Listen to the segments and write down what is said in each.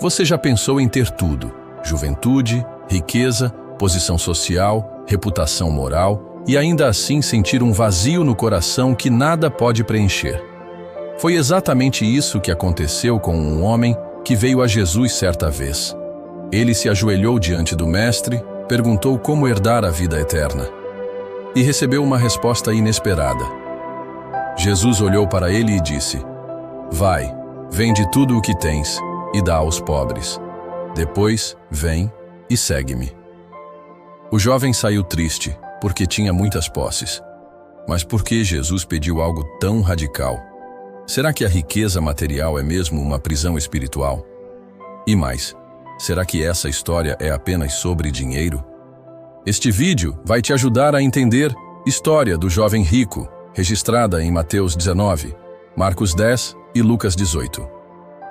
Você já pensou em ter tudo: juventude, riqueza, posição social, reputação moral, e ainda assim sentir um vazio no coração que nada pode preencher? Foi exatamente isso que aconteceu com um homem que veio a Jesus certa vez. Ele se ajoelhou diante do Mestre, perguntou como herdar a vida eterna, e recebeu uma resposta inesperada. Jesus olhou para ele e disse: Vai, vende tudo o que tens e dá aos pobres. Depois, vem e segue-me. O jovem saiu triste, porque tinha muitas posses. Mas por que Jesus pediu algo tão radical? Será que a riqueza material é mesmo uma prisão espiritual? E mais, será que essa história é apenas sobre dinheiro? Este vídeo vai te ajudar a entender a história do jovem rico, registrada em Mateus 19, Marcos 10 e Lucas 18.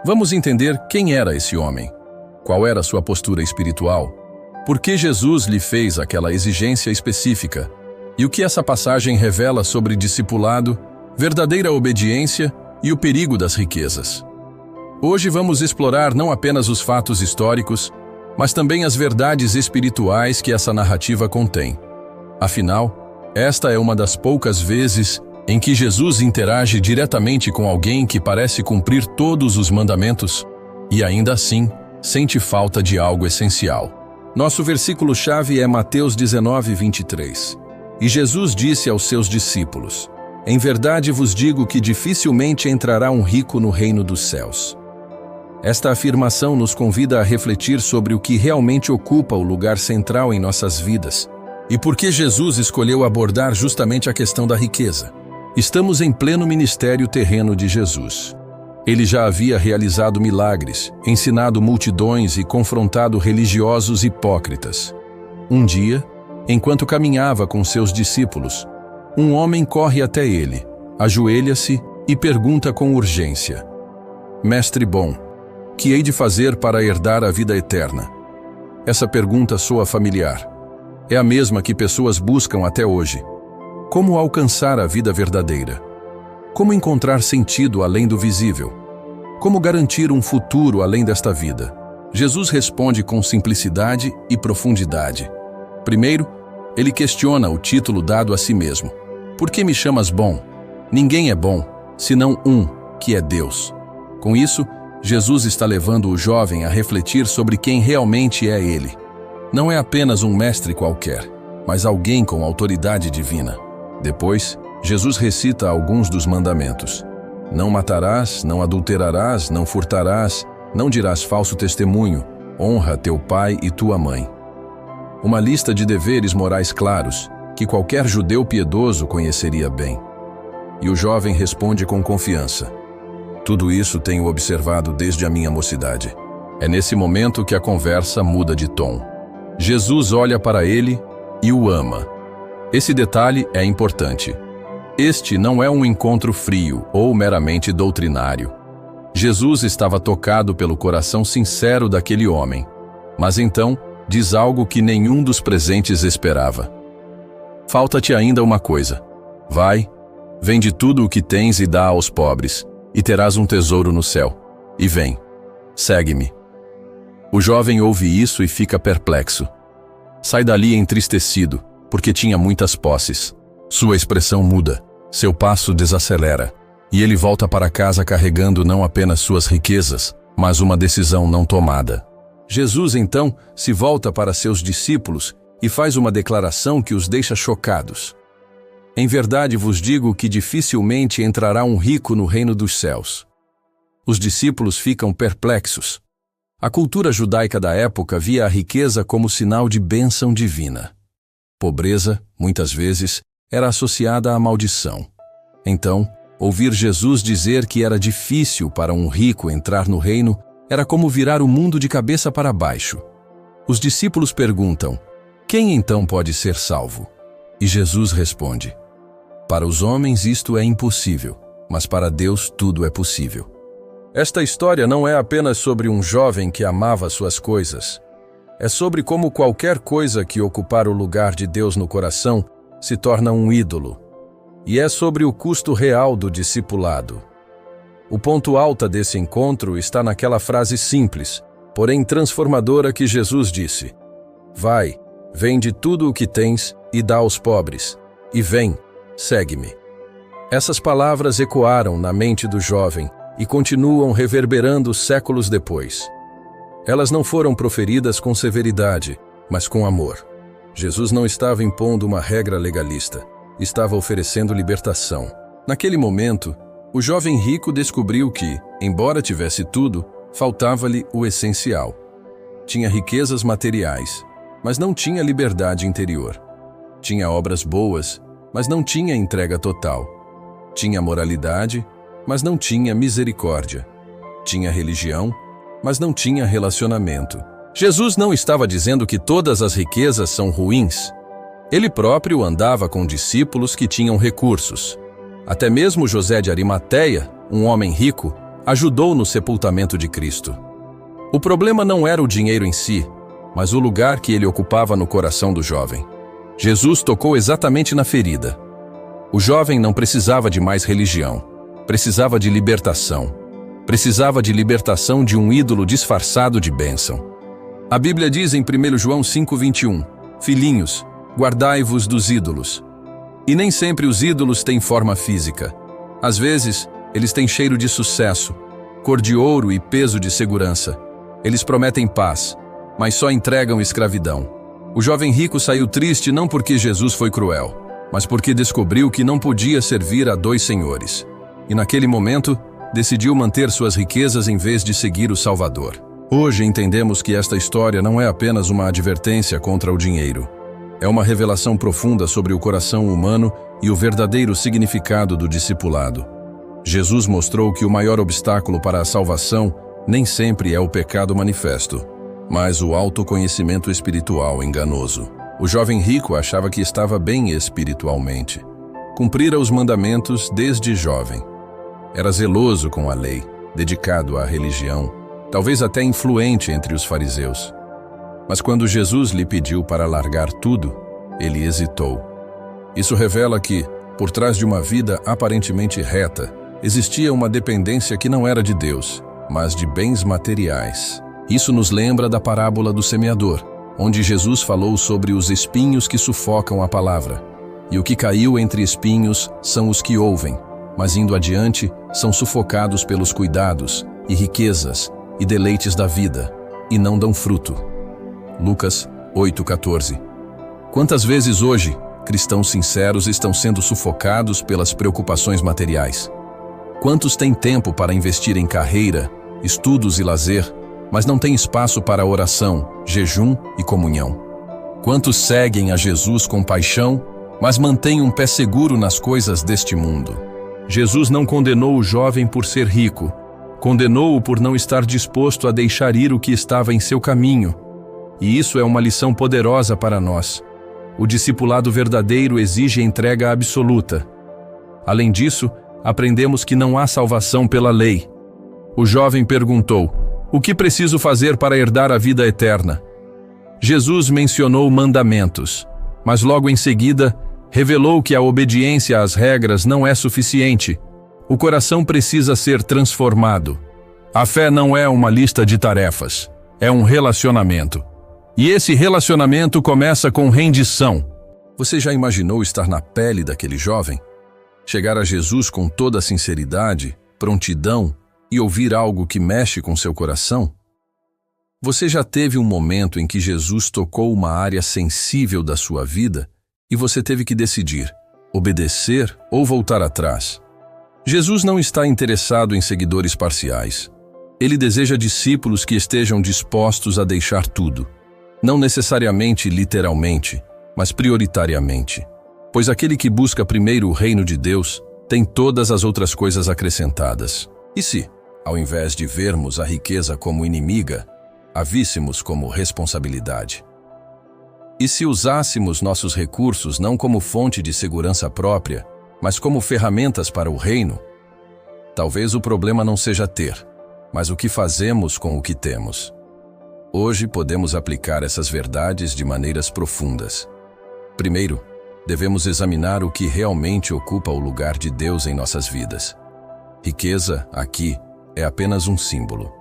Vamos entender quem era esse homem, qual era sua postura espiritual, por que Jesus lhe fez aquela exigência específica e o que essa passagem revela sobre discipulado, verdadeira obediência e o perigo das riquezas. Hoje vamos explorar não apenas os fatos históricos, mas também as verdades espirituais que essa narrativa contém. Afinal, esta é uma das poucas vezes em que Jesus interage diretamente com alguém que parece cumprir todos os mandamentos e ainda assim sente falta de algo essencial. Nosso versículo-chave é Mateus 19, 23. E Jesus disse aos seus discípulos: Em verdade vos digo que dificilmente entrará um rico no reino dos céus. Esta afirmação nos convida a refletir sobre o que realmente ocupa o lugar central em nossas vidas e por que Jesus escolheu abordar justamente a questão da riqueza. Estamos em pleno ministério terreno de Jesus. Ele já havia realizado milagres, ensinado multidões e confrontado religiosos hipócritas. Um dia, enquanto caminhava com seus discípulos, um homem corre até ele, ajoelha-se e pergunta com urgência: Mestre bom, que hei de fazer para herdar a vida eterna? Essa pergunta soa familiar. É a mesma que pessoas buscam até hoje. Como alcançar a vida verdadeira? Como encontrar sentido além do visível? Como garantir um futuro além desta vida? Jesus responde com simplicidade e profundidade. Primeiro, ele questiona o título dado a si mesmo. Por que me chamas bom? Ninguém é bom, senão um, que é Deus. Com isso, Jesus está levando o jovem a refletir sobre quem realmente é ele. Não é apenas um mestre qualquer, mas alguém com autoridade divina. Depois, Jesus recita alguns dos mandamentos. Não matarás, não adulterarás, não furtarás, não dirás falso testemunho, honra teu pai e tua mãe. Uma lista de deveres morais claros, que qualquer judeu piedoso conheceria bem. E o jovem responde com confiança: Tudo isso tenho observado desde a minha mocidade. É nesse momento que a conversa muda de tom. Jesus olha para ele e o ama. Esse detalhe é importante. Este não é um encontro frio ou meramente doutrinário. Jesus estava tocado pelo coração sincero daquele homem, mas então diz algo que nenhum dos presentes esperava. Falta-te ainda uma coisa. Vai, vende tudo o que tens e dá aos pobres, e terás um tesouro no céu. E vem, segue-me. O jovem ouve isso e fica perplexo. Sai dali entristecido, porque tinha muitas posses. Sua expressão muda, seu passo desacelera, e ele volta para casa carregando não apenas suas riquezas, mas uma decisão não tomada. Jesus, então, se volta para seus discípulos e faz uma declaração que os deixa chocados. Em verdade vos digo que dificilmente entrará um rico no reino dos céus. Os discípulos ficam perplexos. A cultura judaica da época via a riqueza como sinal de bênção divina. Pobreza, muitas vezes, era associada à maldição. Então, ouvir Jesus dizer que era difícil para um rico entrar no reino era como virar o mundo de cabeça para baixo. Os discípulos perguntam: Quem então pode ser salvo? E Jesus responde: Para os homens isto é impossível, mas para Deus tudo é possível. Esta história não é apenas sobre um jovem que amava suas coisas. É sobre como qualquer coisa que ocupar o lugar de Deus no coração se torna um ídolo. E é sobre o custo real do discipulado. O ponto alto desse encontro está naquela frase simples: porém transformadora que Jesus disse: Vai, vende tudo o que tens e dá aos pobres, e vem, segue-me. Essas palavras ecoaram na mente do jovem e continuam reverberando séculos depois. Elas não foram proferidas com severidade, mas com amor. Jesus não estava impondo uma regra legalista, estava oferecendo libertação. Naquele momento, o jovem rico descobriu que, embora tivesse tudo, faltava-lhe o essencial. Tinha riquezas materiais, mas não tinha liberdade interior. Tinha obras boas, mas não tinha entrega total. Tinha moralidade, mas não tinha misericórdia. Tinha religião, mas não tinha relacionamento. Jesus não estava dizendo que todas as riquezas são ruins. Ele próprio andava com discípulos que tinham recursos. Até mesmo José de Arimateia, um homem rico, ajudou no sepultamento de Cristo. O problema não era o dinheiro em si, mas o lugar que ele ocupava no coração do jovem. Jesus tocou exatamente na ferida. O jovem não precisava de mais religião, precisava de libertação. Precisava de libertação de um ídolo disfarçado de bênção. A Bíblia diz em 1 João 5,21, Filhinhos, guardai-vos dos ídolos. E nem sempre os ídolos têm forma física. Às vezes, eles têm cheiro de sucesso, cor de ouro e peso de segurança. Eles prometem paz, mas só entregam escravidão. O jovem rico saiu triste não porque Jesus foi cruel, mas porque descobriu que não podia servir a dois senhores. E naquele momento, decidiu manter suas riquezas em vez de seguir o Salvador. Hoje entendemos que esta história não é apenas uma advertência contra o dinheiro. É uma revelação profunda sobre o coração humano e o verdadeiro significado do discipulado. Jesus mostrou que o maior obstáculo para a salvação nem sempre é o pecado manifesto, mas o autoconhecimento espiritual enganoso. O jovem rico achava que estava bem espiritualmente. Cumprira os mandamentos desde jovem. Era zeloso com a lei, dedicado à religião, talvez até influente entre os fariseus. Mas quando Jesus lhe pediu para largar tudo, ele hesitou. Isso revela que, por trás de uma vida aparentemente reta, existia uma dependência que não era de Deus, mas de bens materiais. Isso nos lembra da parábola do semeador, onde Jesus falou sobre os espinhos que sufocam a palavra. E o que caiu entre espinhos são os que ouvem, mas indo adiante, são sufocados pelos cuidados, e riquezas, e deleites da vida, e não dão fruto. Lucas 8,14. Quantas vezes hoje, cristãos sinceros estão sendo sufocados pelas preocupações materiais? Quantos têm tempo para investir em carreira, estudos e lazer, mas não têm espaço para oração, jejum e comunhão? Quantos seguem a Jesus com paixão, mas mantêm um pé seguro nas coisas deste mundo? Jesus não condenou o jovem por ser rico, condenou-o por não estar disposto a deixar ir o que estava em seu caminho. E isso é uma lição poderosa para nós. O discipulado verdadeiro exige entrega absoluta. Além disso, aprendemos que não há salvação pela lei. O jovem perguntou: o que preciso fazer para herdar a vida eterna? Jesus mencionou mandamentos, mas logo em seguida, revelou que a obediência às regras não é suficiente. O coração precisa ser transformado. A fé não é uma lista de tarefas, é um relacionamento. E esse relacionamento começa com rendição. Você já imaginou estar na pele daquele jovem? Chegar a Jesus com toda a sinceridade, prontidão e ouvir algo que mexe com seu coração? Você já teve um momento em que Jesus tocou uma área sensível da sua vida e você teve que decidir, obedecer ou voltar atrás? Jesus não está interessado em seguidores parciais. Ele deseja discípulos que estejam dispostos a deixar tudo. Não necessariamente literalmente, mas prioritariamente. Pois aquele que busca primeiro o reino de Deus tem todas as outras coisas acrescentadas. E se, ao invés de vermos a riqueza como inimiga, a víssemos como responsabilidade? E se usássemos nossos recursos não como fonte de segurança própria, mas como ferramentas para o reino? Talvez o problema não seja ter, mas o que fazemos com o que temos. Hoje podemos aplicar essas verdades de maneiras profundas. Primeiro, devemos examinar o que realmente ocupa o lugar de Deus em nossas vidas. Riqueza, aqui, é apenas um símbolo.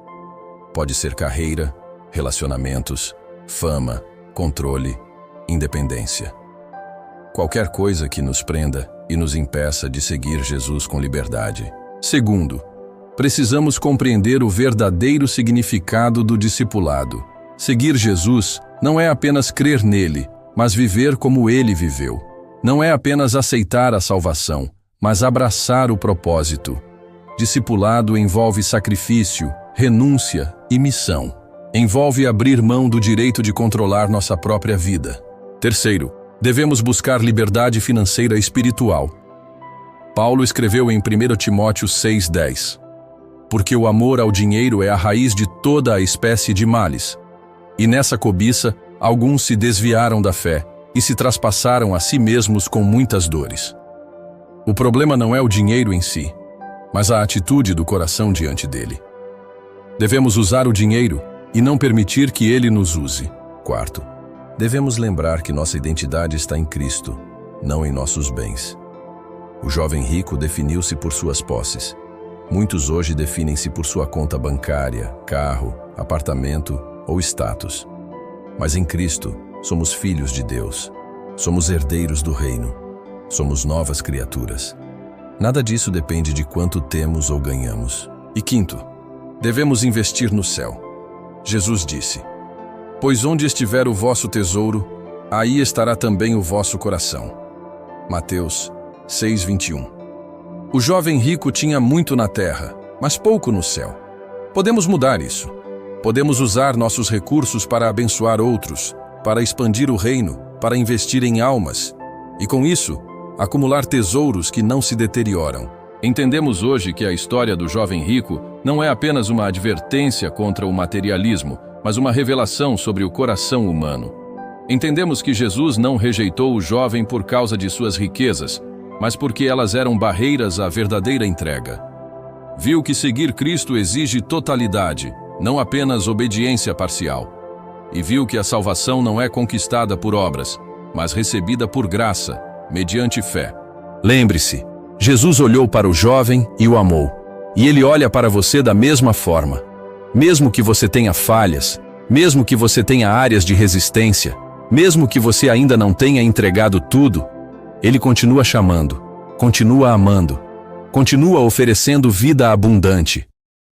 Pode ser carreira, relacionamentos, fama, controle, independência. Qualquer coisa que nos prenda e nos impeça de seguir Jesus com liberdade. Segundo, precisamos compreender o verdadeiro significado do discipulado. Seguir Jesus não é apenas crer nele, mas viver como ele viveu. Não é apenas aceitar a salvação, mas abraçar o propósito. Discipulado envolve sacrifício, renúncia e missão. Envolve abrir mão do direito de controlar nossa própria vida. Terceiro, devemos buscar liberdade financeira e espiritual. Paulo escreveu em 1 Timóteo 6,10: porque o amor ao dinheiro é a raiz de toda a espécie de males. E nessa cobiça, alguns se desviaram da fé e se traspassaram a si mesmos com muitas dores. O problema não é o dinheiro em si, mas a atitude do coração diante dele. Devemos usar o dinheiro e não permitir que ele nos use. Quarto, devemos lembrar que nossa identidade está em Cristo, não em nossos bens. O jovem rico definiu-se por suas posses. Muitos hoje definem-se por sua conta bancária, carro, apartamento ou status. Mas em Cristo, somos filhos de Deus. Somos herdeiros do reino. Somos novas criaturas. Nada disso depende de quanto temos ou ganhamos. E quinto, devemos investir no céu. Jesus disse: pois onde estiver o vosso tesouro, aí estará também o vosso coração. Mateus 6:21. O jovem rico tinha muito na terra, mas pouco no céu. Podemos mudar isso. Podemos usar nossos recursos para abençoar outros, para expandir o reino, para investir em almas, e com isso, acumular tesouros que não se deterioram. Entendemos hoje que a história do jovem rico não é apenas uma advertência contra o materialismo, mas uma revelação sobre o coração humano. Entendemos que Jesus não rejeitou o jovem por causa de suas riquezas, mas porque elas eram barreiras à verdadeira entrega. Viu que seguir Cristo exige totalidade, não apenas obediência parcial. E viu que a salvação não é conquistada por obras, mas recebida por graça, mediante fé. Lembre-se, Jesus olhou para o jovem e o amou. E ele olha para você da mesma forma. Mesmo que você tenha falhas, mesmo que você tenha áreas de resistência, mesmo que você ainda não tenha entregado tudo, ele continua chamando, continua amando, continua oferecendo vida abundante.